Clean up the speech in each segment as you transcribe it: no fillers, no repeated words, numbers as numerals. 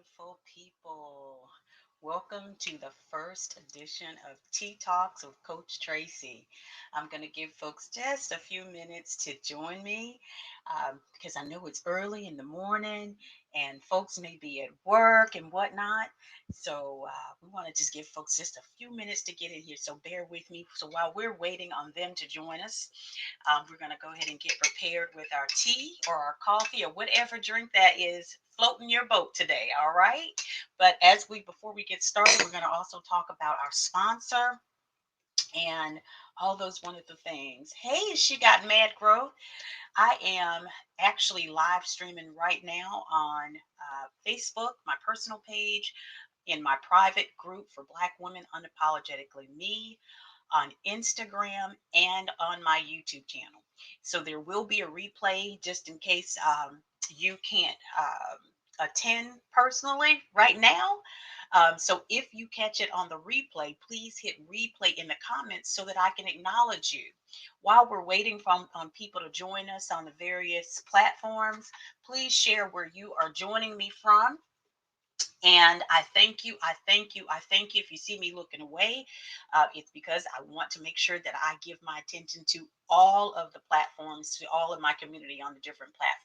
beautiful people. Welcome to the first edition of Tea Talks with Coach Tracey. I'm going to give folks just a few minutes to join me because I know it's early in the morning and folks may be at work and whatnot. So we want to just give folks just a few minutes to get in here. So bear with me. So while we're waiting on them to join us, we're going to go ahead and get prepared with our tea or our coffee or whatever drink that is floating your boat today. All right. But before we get started, we're going to also talk about our sponsor and all those wonderful things. Hey, she got mad growth. I am actually live streaming right now on Facebook, my personal page, in my private group for Black women unapologetically me, on Instagram, and on my YouTube channel. So there will be a replay just in case you can't attend personally right now. So if you catch it on the replay, please hit replay in the comments so that I can acknowledge you. While we're waiting on people to join us on the various platforms, please share where you are joining me from. And I thank you. I thank you. I thank you. If you see me looking away, it's because I want to make sure that I give my attention to all of the platforms, to all of my community on the different platforms.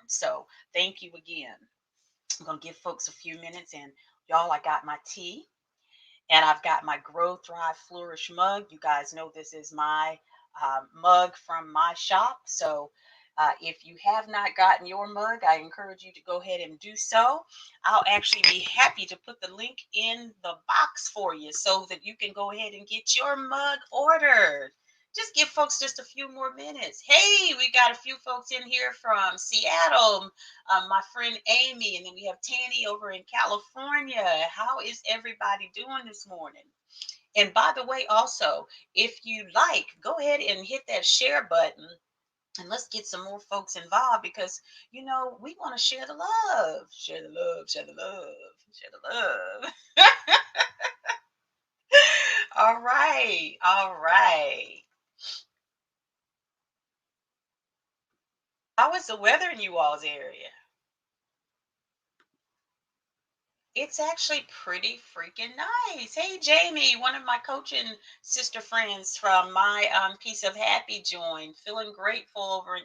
So thank you again. I'm going to give folks a few minutes. And y'all, I got my tea and I've got my Grow, Thrive, Flourish mug. You guys know this is my mug from my shop. So if you have not gotten your mug, I encourage you to go ahead and do so. I'll actually be happy to put the link in the box for you so that you can go ahead and get your mug ordered. Just give folks just a few more minutes. Hey, we got a few folks in here from Seattle, my friend Amy, and then we have Tanny over in California. How is everybody doing this morning? And by the way, also, if you like, go ahead and hit that share button and let's get some more folks involved because we want to share the love, share the love, share the love, share the love. All right, all right. How is the weather in you all's area? It's actually pretty freaking nice. Hey, Jamie, one of my coaching sister friends from my Piece of Happy joined. Feeling grateful over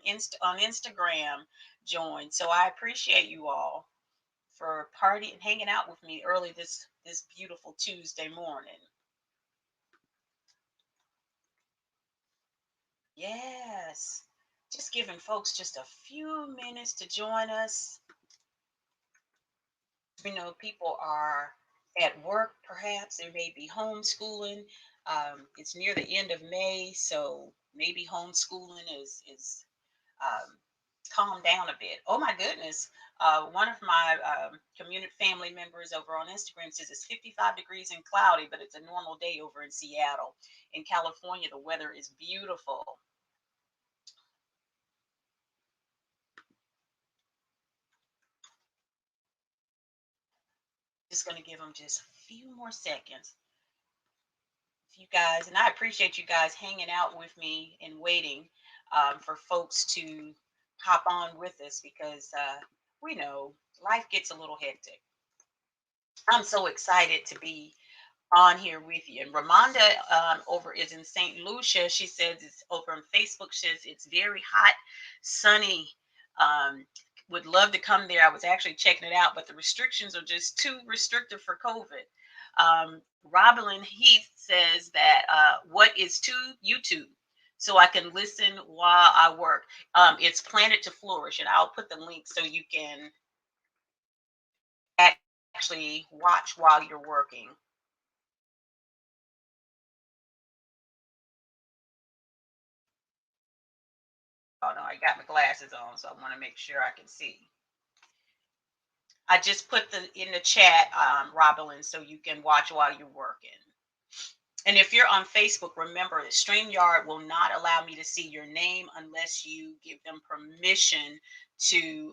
on Instagram joined. So I appreciate you all for partying, hanging out with me early this beautiful Tuesday morning. Yes, just giving folks just a few minutes to join us. People are at work, perhaps they may be homeschooling. It's near the end of May, so maybe homeschooling is um, calmed down a bit. Oh my goodness. One of my community family members over on Instagram says it's 55 degrees and cloudy, but it's a normal day over in Seattle. In California, the weather is beautiful. Just going to give them just a few more seconds. You guys, and I appreciate you guys hanging out with me and waiting for folks to hop on with us because we know life gets a little hectic. I'm so excited to be on here with you. And Ramonda over is in St. Lucia. She says it's over on Facebook. She says it's very hot, sunny. Um, would love to come there. I was actually checking it out, but the restrictions are just too restrictive for COVID. Robin Heath says that what is to YouTube? So I can listen while I work. It's Planet to Flourish, and I'll put the link so you can actually watch while you're working. Oh no, I got my glasses on, so I want to make sure I can see. I just put in the chat, Robin, so you can watch while you're working. And if you're on Facebook, remember that StreamYard will not allow me to see your name unless you give them permission to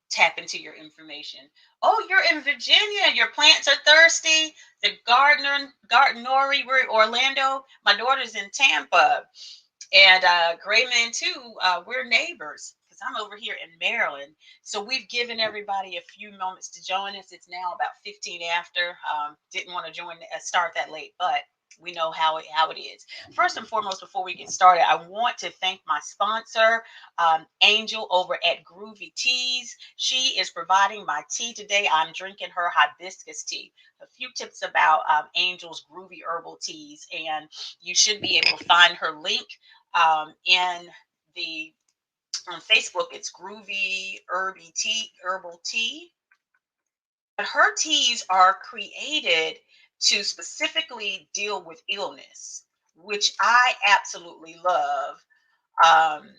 tap into your information. Oh, you're in Virginia. Your plants are thirsty. The gardenery, we're Orlando. My daughter's in Tampa. And Grayman too, we're neighbors. because I'm over here in Maryland. So we've given everybody a few moments to join us. It's now about 15 after. Didn't want to start that late, but we know how it is. First and foremost, before we get started, I want to thank my sponsor, Angel over at Groovy Teas. She is providing my tea today. I'm drinking her hibiscus tea. A few tips about Angel's Groovy Herbal Teas, and you should be able to find her link in the on Facebook. It's Groovy Herbal Tea. But her teas are created to specifically deal with illness, which I absolutely love. Um,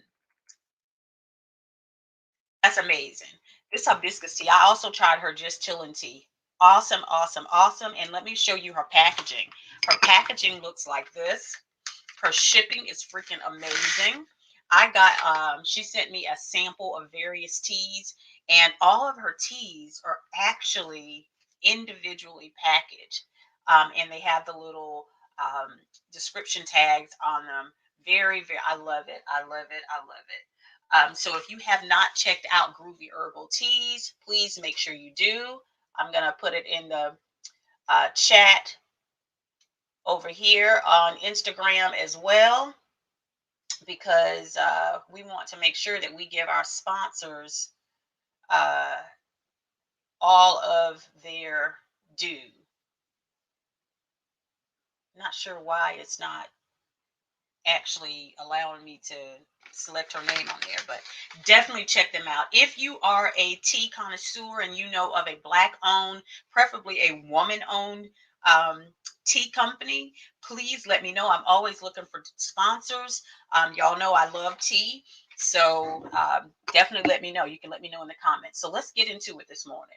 that's amazing. This hibiscus tea. I also tried her just chillin' tea. Awesome, awesome, awesome. And let me show you her packaging. Her packaging looks like this. Her shipping is freaking amazing. I got she sent me a sample of various teas, and all of her teas are actually individually packaged. And they have the little description tags on them. Very, very, I love it. I love it. I love it. So if you have not checked out Groovy Herbal Teas, please make sure you do. I'm going to put it in the chat over here on Instagram as well, because we want to make sure that we give our sponsors uh, all of their due. Not sure why it's not actually allowing me to select her name on there, but definitely check them out. If you are a tea connoisseur and you know of a black owned, preferably a woman owned um, tea company, please let me know. I'm always looking for sponsors. Y'all know I love tea. So definitely let me know. You can let me know in the comments. So let's get into it this morning.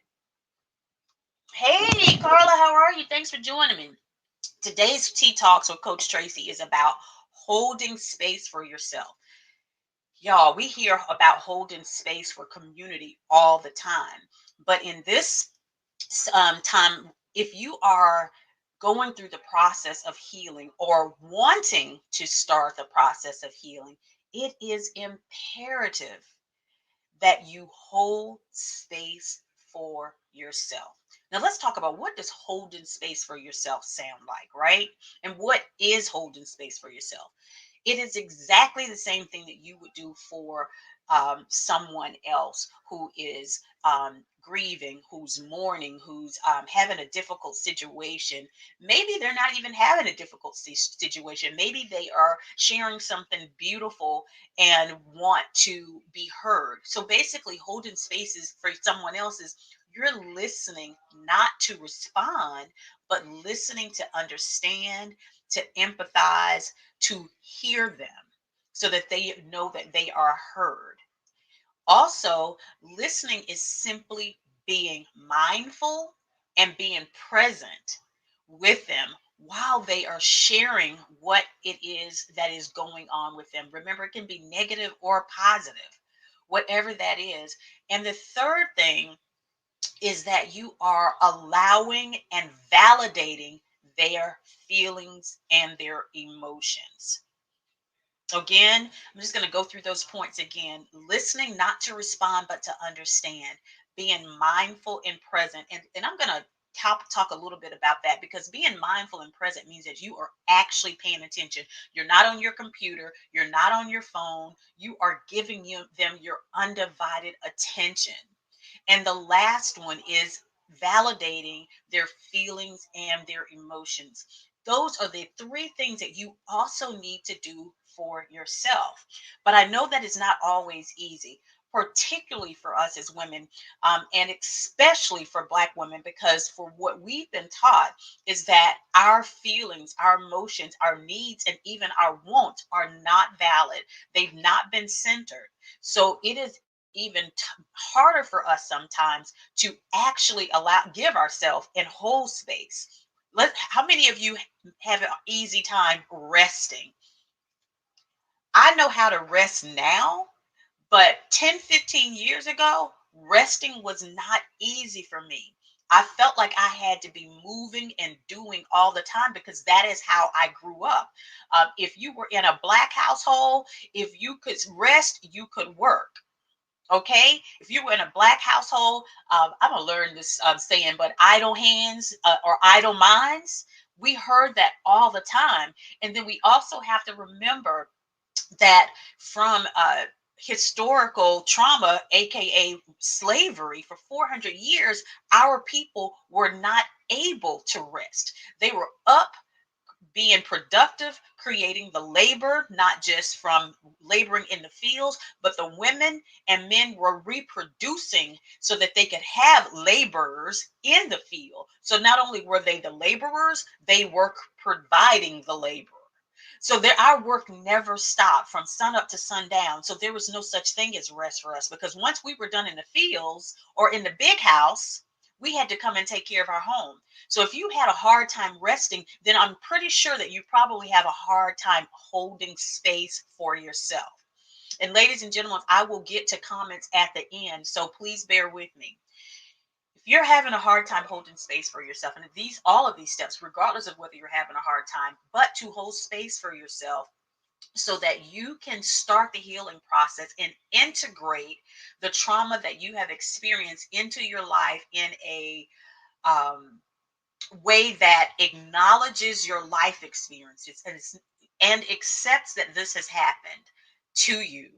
Hey, Carla, how are you? Thanks for joining me. Today's Tea Talks with Coach Tracey is about holding space for yourself. Y'all, we hear about holding space for community all the time. But in this time, if you are going through the process of healing or wanting to start the process of healing, it is imperative that you hold space for yourself. Now let's talk about, what does holding space for yourself sound like, right? And what is holding space for yourself? It is exactly the same thing that you would do for someone else who is grieving, who's mourning, who's having a difficult situation. Maybe they're not even having a difficult situation. Maybe they are sharing something beautiful and want to be heard. So basically, holding spaces for someone else is, you're listening not to respond, but listening to understand, to empathize, to hear them so that they know that they are heard. Also, listening is simply being mindful and being present with them while they are sharing what it is that is going on with them. Remember, it can be negative or positive, whatever that is. And the third thing is that you are allowing and validating their feelings and their emotions. Again, I'm just going to go through those points again. Listening not to respond, but to understand. Being mindful and present. And I'm going to talk a little bit about that, because being mindful and present means that you are actually paying attention. You're not on your computer. You're not on your phone. You are giving them your undivided attention. And the last one is validating their feelings and their emotions. Those are the three things that you also need to do for yourself. But I know that is not always easy, particularly for us as women, and especially for Black women, because for what we've been taught is that our feelings, our emotions, our needs, and even our wants are not valid. They've not been centered. So it is even harder for us sometimes to actually give ourselves and hold space. How many of you have an easy time resting? I know how to rest now, but 10, 15 years ago, resting was not easy for me. I felt like I had to be moving and doing all the time, because that is how I grew up. If you were in a Black household, if you could rest, you could work. Okay, if you were in a black household, I'm gonna learn this saying, but idle hands or idle minds. We heard that all the time, and then we also have to remember that from historical trauma, aka slavery, for 400 years, our people were not able to rest. They were up being productive, creating the labor, not just from laboring in the fields, but the women and men were reproducing so that they could have laborers in the field. So not only were they the laborers, they were providing the labor. So there, our work never stopped from sun up to sundown. So there was no such thing as rest for us, because once we were done in the fields or in the big house, we had to come and take care of our home. So if you had a hard time resting, then I'm pretty sure that you probably have a hard time holding space for yourself. And ladies and gentlemen, I will get to comments at the end, so please bear with me. If you're having a hard time holding space for yourself, and these all of these steps, regardless of whether you're having a hard time, but to hold space for yourself so that you can start the healing process and integrate the trauma that you have experienced into your life in a um, way that acknowledges your life experiences and accepts that this has happened to you,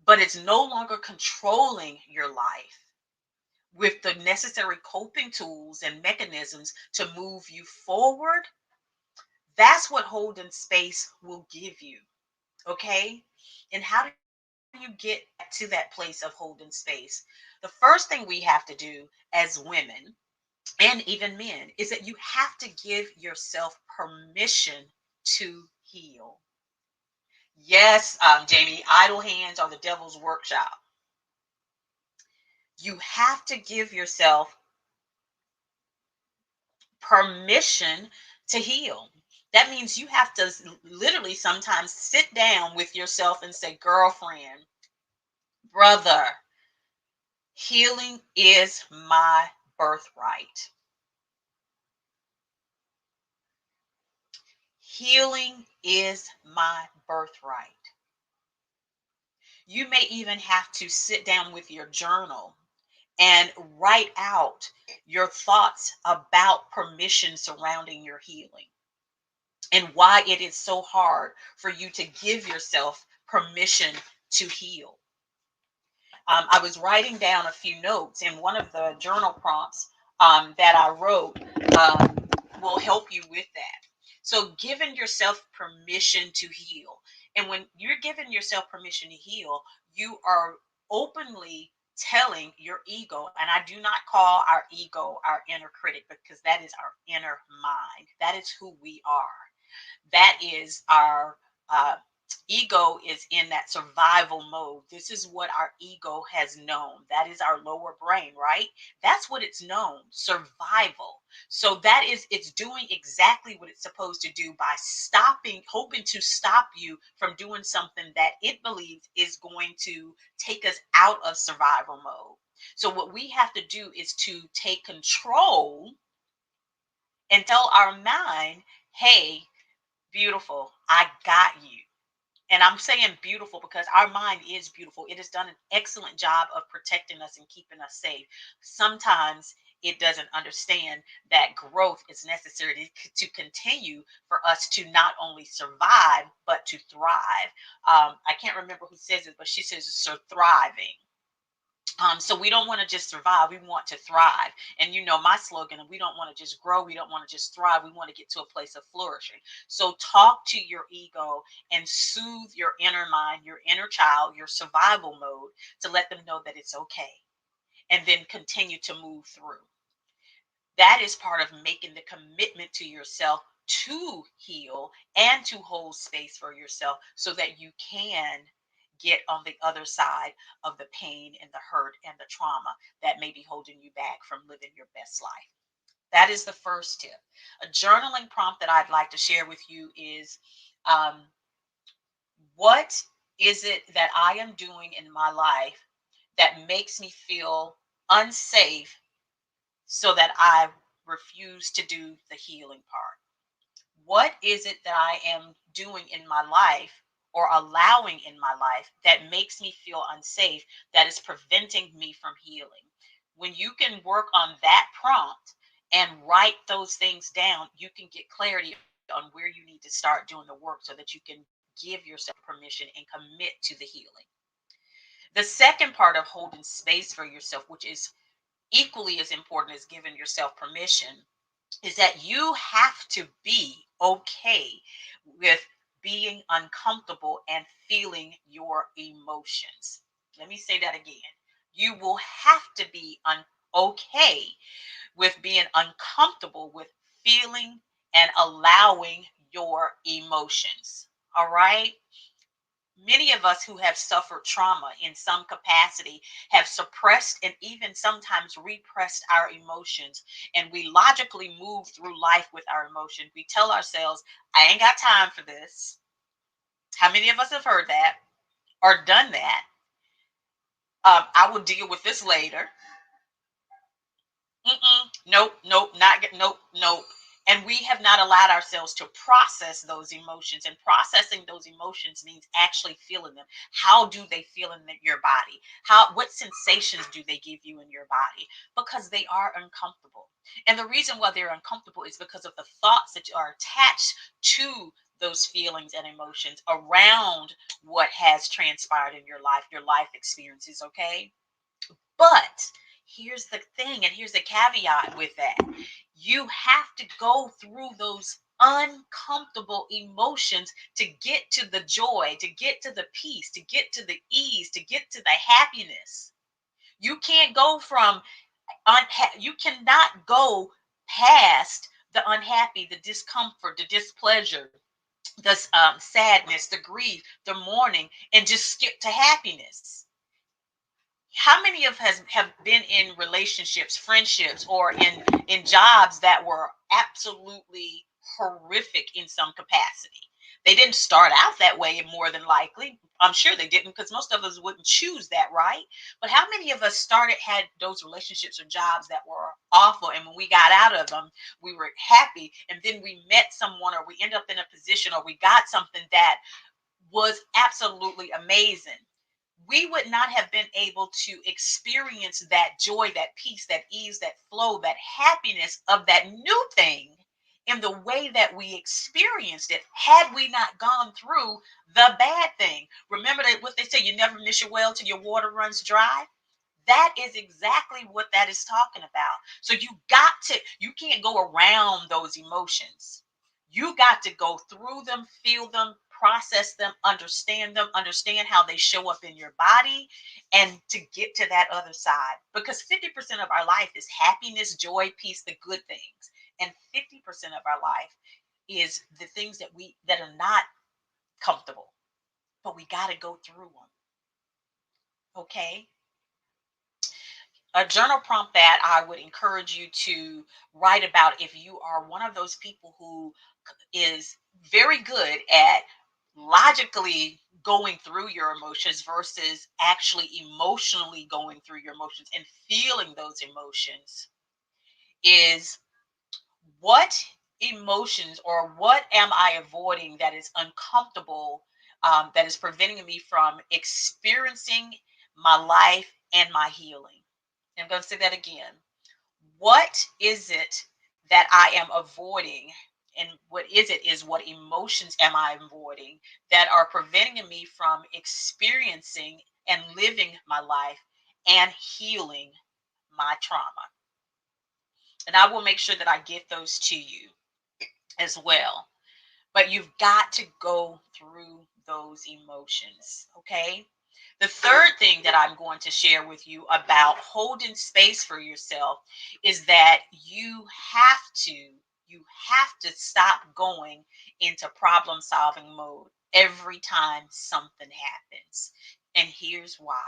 but it's no longer controlling your life with the necessary coping tools and mechanisms to move you forward. That's what holding space will give you. Okay. And how do you get to that place of holding space? The first thing we have to do as women and even men is that you have to give yourself permission to heal. Yes, Jamie, idle hands are the devil's workshop. You have to give yourself permission to heal. That means you have to literally sometimes sit down with yourself and say, girlfriend, brother, healing is my birthright. Healing is my birthright. You may even have to sit down with your journal and write out your thoughts about permission surrounding your healing and why it is so hard for you to give yourself permission to heal. I was writing down a few notes, and one of the journal prompts that I wrote um, will help you with that. So, giving yourself permission to heal. And when you're giving yourself permission to heal, you are openly telling your ego, and I do not call our ego our inner critic, because that is our inner mind. That is who we are. That is our uh, ego is in that survival mode. This is what our ego has known. That is our lower brain, right? That's what it's known, survival. So that is, it's doing exactly what it's supposed to do by stopping, hoping to stop you from doing something that it believes is going to take us out of survival mode. So what we have to do is to take control and tell our mind, hey, beautiful, I got you. And I'm saying beautiful because our mind is beautiful. It has done an excellent job of protecting us and keeping us safe. Sometimes it doesn't understand that growth is necessary to continue for us to not only survive, but to thrive. I can't remember who says it, but she says it's so thriving. So we don't want to just survive. We want to thrive. And you know my slogan, we don't want to just grow. We don't want to just thrive. We want to get to a place of flourishing. So talk to your ego and soothe your inner mind, your inner child, your survival mode, to let them know that it's okay. And then continue to move through. That is part of making the commitment to yourself to heal and to hold space for yourself so that you can get on the other side of the pain and the hurt and the trauma that may be holding you back from living your best life. That is the first tip. A journaling prompt that I'd like to share with you is um, what is it that I am doing in my life that makes me feel unsafe so that I refuse to do the healing part? What is it that I am doing in my life or allowing in my life that makes me feel unsafe, that is preventing me from healing? When you can work on that prompt and write those things down, you can get clarity on where you need to start doing the work so that you can give yourself permission and commit to the healing. The second part of holding space for yourself, which is equally as important as giving yourself permission, is that you have to be okay with being uncomfortable and feeling your emotions. Let me say that again. You will have to be okay with being uncomfortable with feeling and allowing your emotions. All right. Many of us who have suffered trauma in some capacity have suppressed and even sometimes repressed our emotions. And we logically move through life with our emotions. We tell ourselves, I ain't got time for this. How many of us have heard that or done that? I will deal with this later. Nope, nope, nope, nope. And we have not allowed ourselves to process those emotions. And processing those emotions means actually feeling them. How do they feel in your body? What sensations do they give you in your body? Because they are uncomfortable. And the reason why they're uncomfortable is because of the thoughts that are attached to those feelings and emotions around what has transpired in your life experiences, okay? But here's the thing, and here's the caveat with that. You have to go through those uncomfortable emotions to get to the joy, to get to the peace, to get to the ease, to get to the happiness. You can't go from you cannot go past the unhappy, the discomfort, the displeasure, the sadness, the grief, the mourning, and just skip to happiness. How many of us have been in relationships, friendships, or in jobs that were absolutely horrific in some capacity? They didn't start out that way, more than likely. I'm sure they didn't, because most of us wouldn't choose that, right? But how many of us had those relationships or jobs that were awful, and when we got out of them, we were happy, and then we met someone, or we end up in a position, or we got something that was absolutely amazing? We would not have been able to experience that joy, that peace, that ease, that flow, that happiness of that new thing in the way that we experienced it had we not gone through the bad thing. Remember that what they say, you never miss your well till your water runs dry. That is exactly what that is talking about. So you can't go around those emotions. You got to go through them, feel them, process them, understand how they show up in your body, and to get to that other side. Because 50% of our life is happiness, joy, peace, the good things. And 50% of our life is the things that are not comfortable. But we got to go through them. Okay? A journal prompt that I would encourage you to write about, if you are one of those people who is very good at logically going through your emotions versus actually emotionally going through your emotions and feeling those emotions, is what emotions or what am I avoiding that is uncomfortable, that is preventing me from experiencing my life and my healing? I'm going to say that again. What is it that I am avoiding? And what is it is what emotions am I avoiding that are preventing me from experiencing and living my life and healing my trauma? And I will make sure that I get those to you as well. But you've got to go through those emotions, okay? The third thing that I'm going to share with you about holding space for yourself is that you have to stop going into problem solving mode every time something happens. And here's why.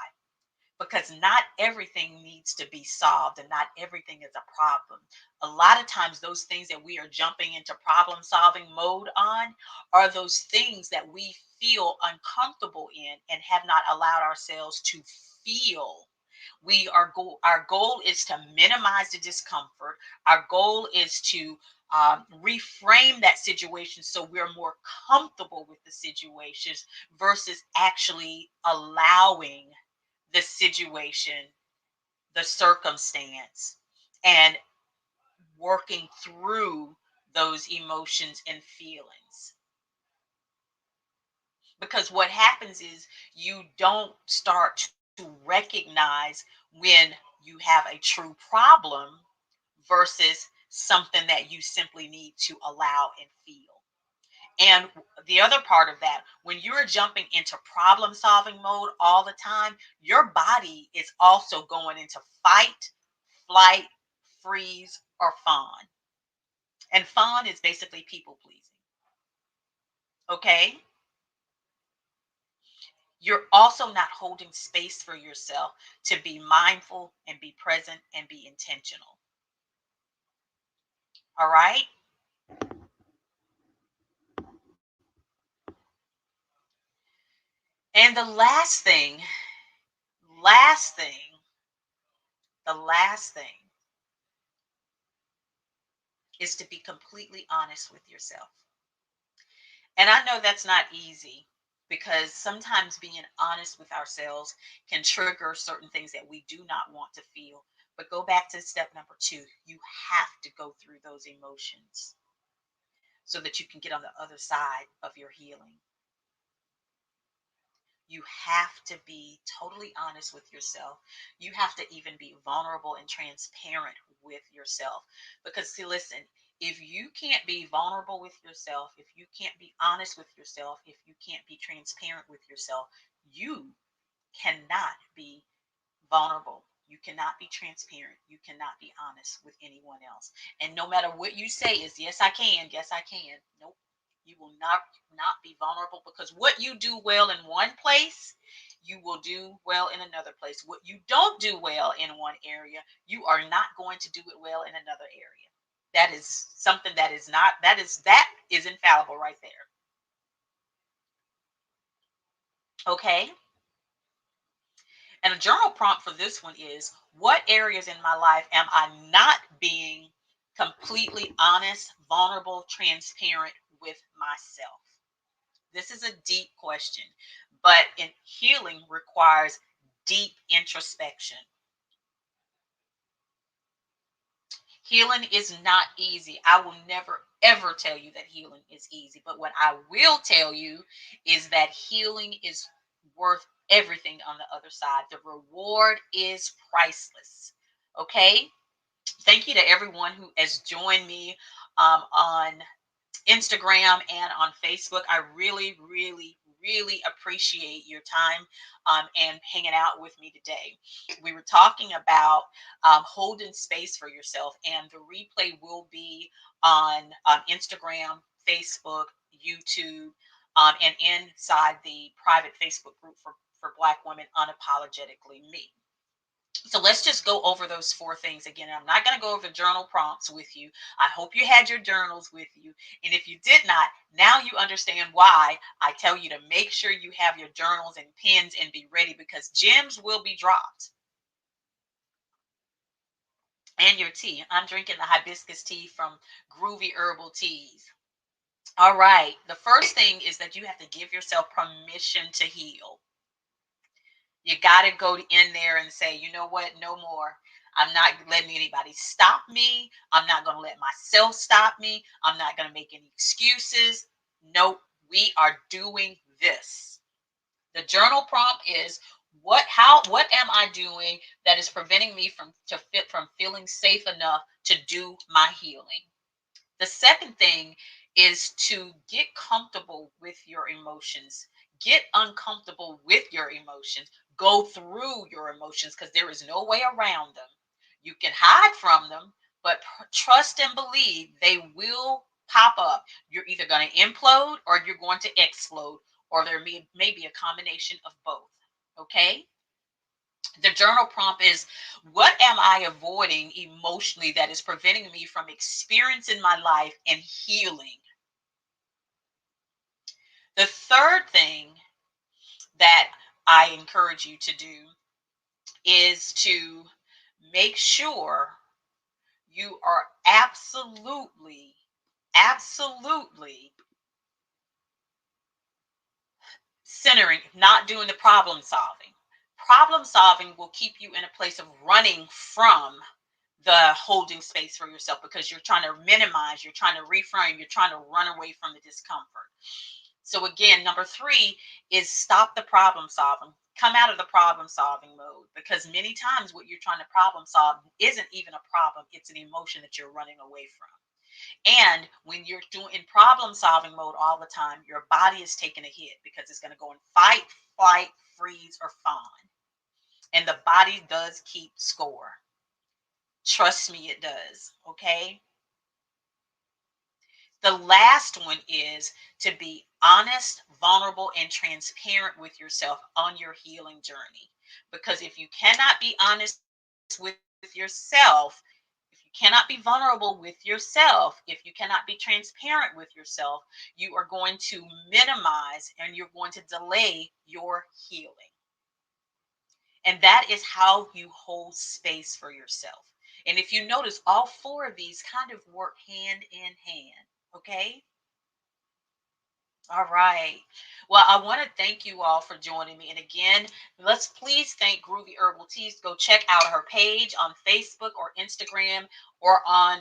Because not everything needs to be solved and not everything is a problem. A lot of times, those things that we are jumping into problem solving mode on are those things that we feel uncomfortable in and have not allowed ourselves to feel. Our goal is to minimize the discomfort. Our goal is to reframe that situation so we're more comfortable with the situations versus actually allowing the situation, the circumstance, and working through those emotions and feelings. Because what happens is you don't start to recognize when you have a true problem versus something that you simply need to allow and feel. And the other part of that, when you're jumping into problem solving mode all the time, your body is also going into fight, flight, freeze, or fawn. And fawn is basically people pleasing. Okay? You're also not holding space for yourself to be mindful and be present and be intentional. All right? And last thing, the last thing is to be completely honest with yourself. And I know that's not easy because sometimes being honest with ourselves can trigger certain things that we do not want to feel. But go back to step number two. You have to go through those emotions so that you can get on the other side of your healing. You have to be totally honest with yourself. You have to even be vulnerable and transparent with yourself. Because, see, listen, if you can't be vulnerable with yourself, if you can't be honest with yourself, if you can't be transparent with yourself, you cannot be vulnerable. You cannot be transparent. You cannot be honest with anyone else. And no matter what you say is, yes, I can. Yes, I can. Nope. You will not be vulnerable because what you do well in one place, you will do well in another place. What you don't do well in one area, you are not going to do it well in another area. That is something that is not that is infallible right there. Okay? And a journal prompt for this one is, what areas in my life am I not being completely honest, vulnerable, transparent with myself? This is a deep question, but in healing requires deep introspection. Healing is not easy. I will never ever tell you that healing is easy, but what I will tell you is that healing is worth everything on the other side. The reward is priceless. Okay? Thank you to everyone who has joined me on Instagram and on Facebook. I really, really, really appreciate your time and hanging out with me today. We were talking about holding space for yourself, and the replay will be on Instagram, Facebook, YouTube, and inside the private Facebook group for Black women unapologetically me. So let's just go over those four things again. I'm not going to go over journal prompts with you. I hope you had your journals with you. And if you did not, now you understand why I tell you to make sure you have your journals and pens and be ready because gems will be dropped. And your tea. I'm drinking the hibiscus tea from Groovy Herbal Teas. All right. The first thing is that you have to give yourself permission to heal. You got to go in there and say, you know what? No more. I'm not letting anybody stop me. I'm not going to let myself stop me. I'm not going to make any excuses. Nope. We are doing this. The journal prompt is, what am I doing that is preventing me from feeling safe enough to do my healing? The second thing is to get comfortable with your emotions. Get uncomfortable with your emotions. Go through your emotions because there is no way around them. You can hide from them, but trust and believe they will pop up. You're either going to implode or you're going to explode, or there may be a combination of both. Okay? The journal prompt is, what am I avoiding emotionally that is preventing me from experiencing my life and healing? The third thing that I encourage you to do is to make sure You are absolutely, absolutely centering, not doing the problem solving. Problem solving will keep you in a place of running from the holding space for yourself because you're trying to minimize, you're trying to reframe, you're trying to run away from the discomfort. So, again, number three is stop the problem solving. Come out of the problem solving mode because many times what you're trying to problem solve isn't even a problem, it's an emotion that you're running away from. And when you're doing in problem solving mode all the time, your body is taking a hit because it's going to go in fight, flight, freeze, or fawn. And the body does keep score. Trust me, it does. Okay. The last one is to be honest, vulnerable, and transparent with yourself on your healing journey. Because if you cannot be honest with yourself, if you cannot be vulnerable with yourself, if you cannot be transparent with yourself, you are going to minimize and you're going to delay your healing. And that is how you hold space for yourself. And if you notice, all four of these kind of work hand in hand. Okay. All right. Well, I want to thank you all for joining me. And again, let's please thank Groovy Herbal Teas. Go check out her page on Facebook or Instagram or on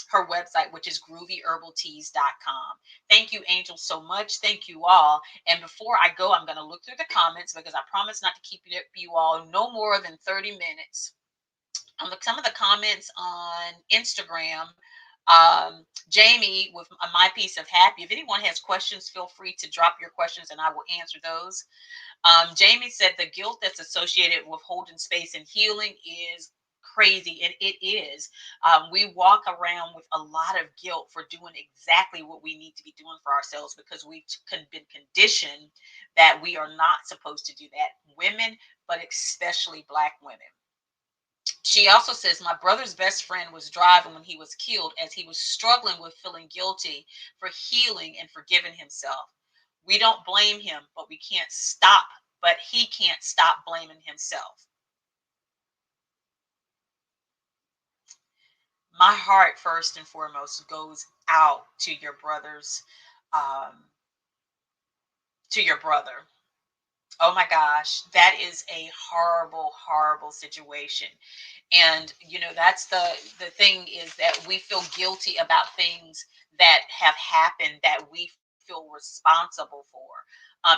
her website, which is groovyherbalteas.com. Thank you, Angel, so much. Thank you all. And before I go, I'm going to look through the comments because I promise not to keep you all no more than 30 minutes. Some of the comments on Instagram. Jamie with my piece of happy. If anyone has questions, feel free to drop your questions and I will answer those. Jamie said the guilt that's associated with holding space and healing is crazy, and it is. We walk around with a lot of guilt for doing exactly what we need to be doing for ourselves because we've been conditioned that we are not supposed to do that. Women, but especially Black women. She also says, my brother's best friend was driving when he was killed as he was struggling with feeling guilty for healing and forgiving himself. We don't blame him, but he can't stop blaming himself. My heart, first and foremost, goes out um, to your brother. Oh my gosh, that is a horrible, horrible situation. And that's the thing is that we feel guilty about things that have happened that we feel responsible for.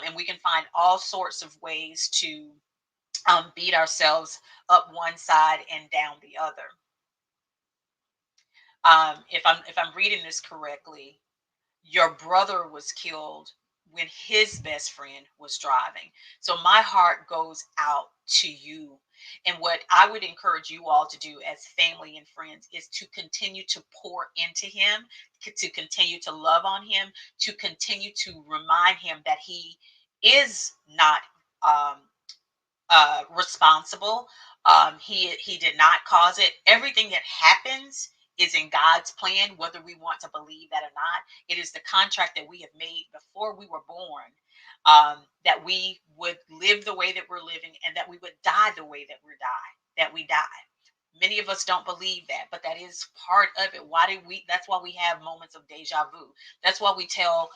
And we can find all sorts of ways to beat ourselves up one side and down the other. If I'm reading this correctly, your brother was killed when his best friend was driving. So my heart goes out to you. And what I would encourage you all to do as family and friends is to continue to pour into him, to continue to love on him, to continue to remind him that he is not um, responsible. He did not cause it. Everything that happens is in God's plan, whether we want to believe that or not. It is the contract that we have made before we were born, that we would live the way that we're living and that we would die the way that we die. Many of us don't believe that, but that is part of it. That's why we have moments of deja vu. That's why we tell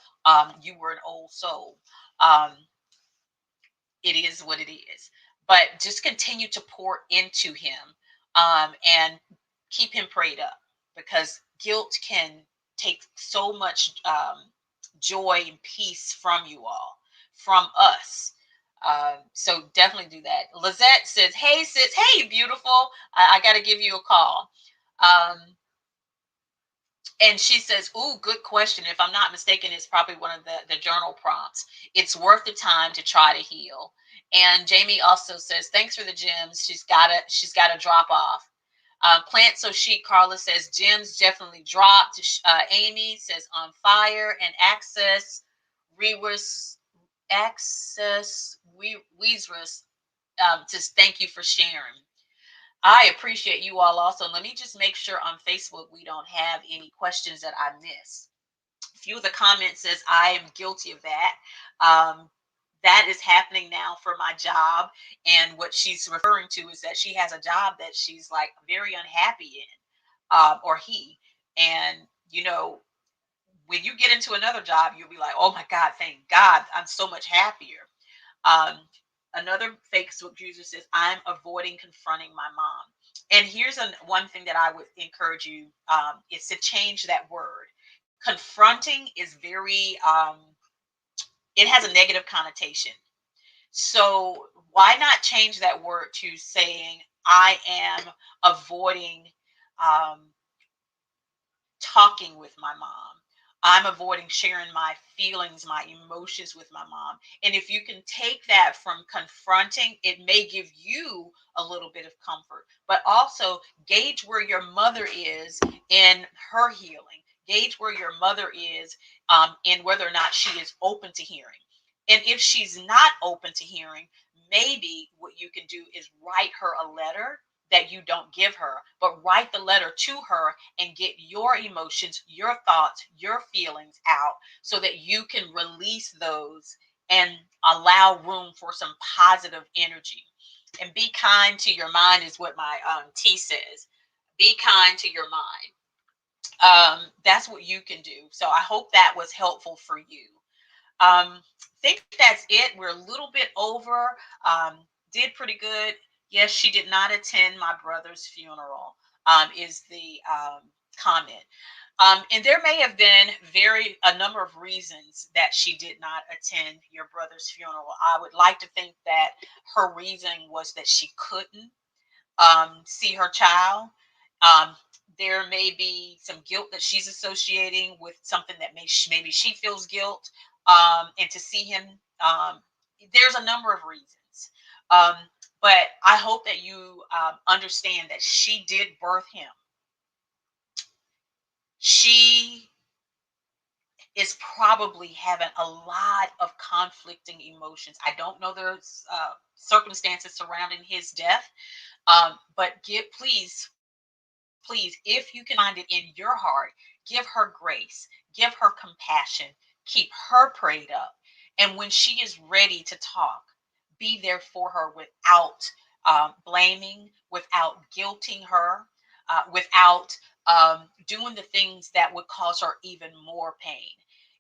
you were an old soul. Um, it is what it is. But just continue to pour into him, and keep him prayed up because guilt can take so much joy and peace from you all, from us. So definitely do that. Lizette says, hey, sis. Hey, beautiful. I got to give you a call. Um, and she says, ooh, good question. If I'm not mistaken, it's probably one of the journal prompts. It's worth the time to try to heal. And Jamie also says, thanks for the gems. She's got to drop off. Plant So Chic, Carla says, gems definitely dropped. Amy says, on fire. And Rewis, Weezrus, says, thank you for sharing. I appreciate you all also. Let me just make sure on Facebook we don't have any questions that I miss. A few of the comments says I am guilty of that. That is happening now for my job. And what she's referring to is that she has a job that she's like very unhappy in. or he. And, you know, when you get into another job, you'll be like, oh my God, thank God, I'm so much happier. Um, Another Facebook user says, I'm avoiding confronting my mom. And here's one thing that I would encourage you is to change that word. Confronting is very, it has a negative connotation. So why not change that word to saying, I am avoiding um, talking with my mom. I'm avoiding sharing my feelings, my emotions with my mom. And if you can take that from confronting, it may give you a little bit of comfort, but also gauge where your mother is in her healing. Gauge where your mother is in whether or not she is open to hearing. And if she's not open to hearing, maybe what you can do is write her a letter that you don't give her, but write the letter to her and get your emotions, your thoughts, your feelings out so that you can release those and allow room for some positive energy. And be kind to your mind is what my T says. Be kind to your mind. That's what you can do. So I hope that was helpful for you. Think that's it. We're a little bit over. Um, did pretty good. Yes, she did not attend my brother's funeral. Is the comment. And there may have been a number of reasons that she did not attend your brother's funeral. I would like to think that her reason was that she couldn't see her child. Um, there may be some guilt that she's associating with something that maybe she feels guilt. And to see him, um, there's a number of reasons. Um, but I hope that you understand that she did birth him. She is probably having a lot of conflicting emotions. I don't know the circumstances surrounding his death, but please, if you can find it in your heart, give her grace, give her compassion, keep her prayed up. And when she is ready to talk, be there for her without blaming, without guilting her, without doing the things that would cause her even more pain.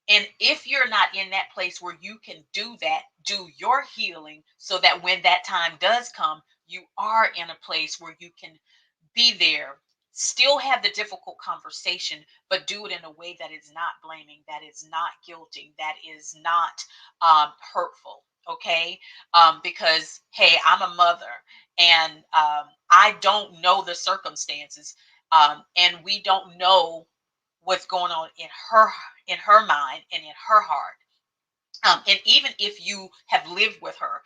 And if you're not in that place where you can do that, do your healing so that when that time does come, you are in a place where you can be there, still have the difficult conversation, but do it in a way that is not blaming, that is not guilty, that is not hurtful. Okay. Because, hey, I'm a mother and I don't know the circumstances, and we don't know what's going on in her mind and in her heart. And even if you have lived with her,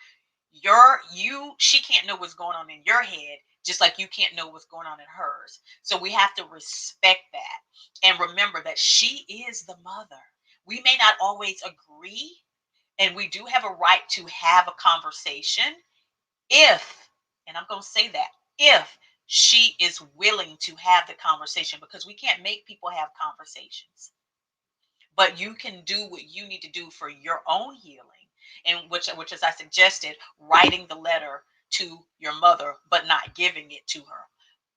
she can't know what's going on in your head, just like you can't know what's going on in hers. So we have to respect that and remember that she is the mother. We may not always agree, and we do have a right to have a conversation if, and I'm going to say that, if she is willing to have the conversation, because we can't make people have conversations, but you can do what you need to do for your own healing, and which as I suggested, writing the letter to your mother but not giving it to her,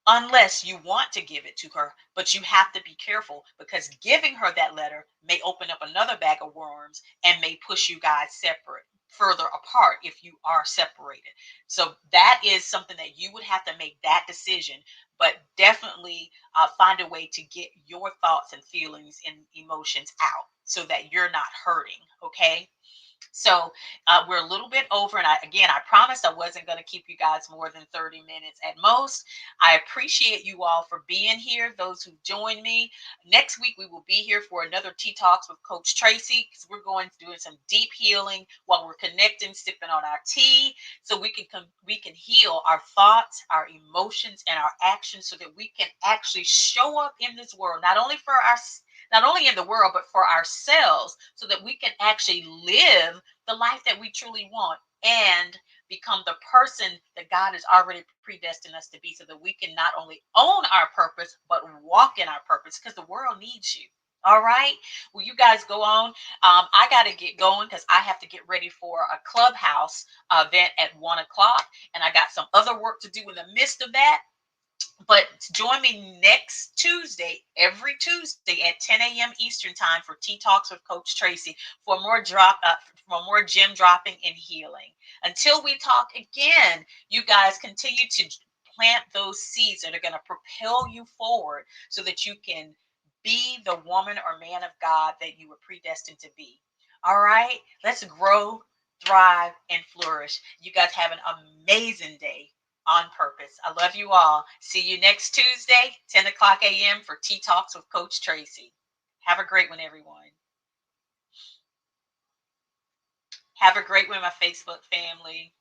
unless you want to give it to her. But you have to be careful, because giving her that letter may open up another bag of worms and may push you guys separate further apart if you are separated. So that is something that you would have to make that decision, but definitely find a way to get your thoughts and feelings and emotions out so that you're not hurting. Okay. So we're a little bit over, and I promised I wasn't going to keep you guys more than 30 minutes at most. I appreciate you all for being here. Those who joined me, next week we will be here for another Tea Talks with Coach Tracey, because we're going to do some deep healing while we're connecting, sipping on our tea, so we can heal our thoughts, our emotions, and our actions, so that we can actually show up in this world, not only in the world, but for ourselves, so that we can actually live the life that we truly want and become the person that God has already predestined us to be, so that we can not only own our purpose, but walk in our purpose, because the world needs you. All right. Well, you guys go on. I got to get going because I have to get ready for a clubhouse event at 1 o'clock. And I got some other work to do in the midst of that. But join me next Tuesday, every Tuesday at 10 a.m. Eastern time for Tea Talks with Coach Tracy for more gem dropping and healing. Until we talk again, you guys continue to plant those seeds that are going to propel you forward so that you can be the woman or man of God that you were predestined to be. All right, let's grow, thrive, and flourish. You guys have an amazing day on purpose. I love you all. See you next Tuesday, 10 o'clock a.m. for Tea Talks with Coach Tracy. Have a great one, everyone. Have a great one, my Facebook family.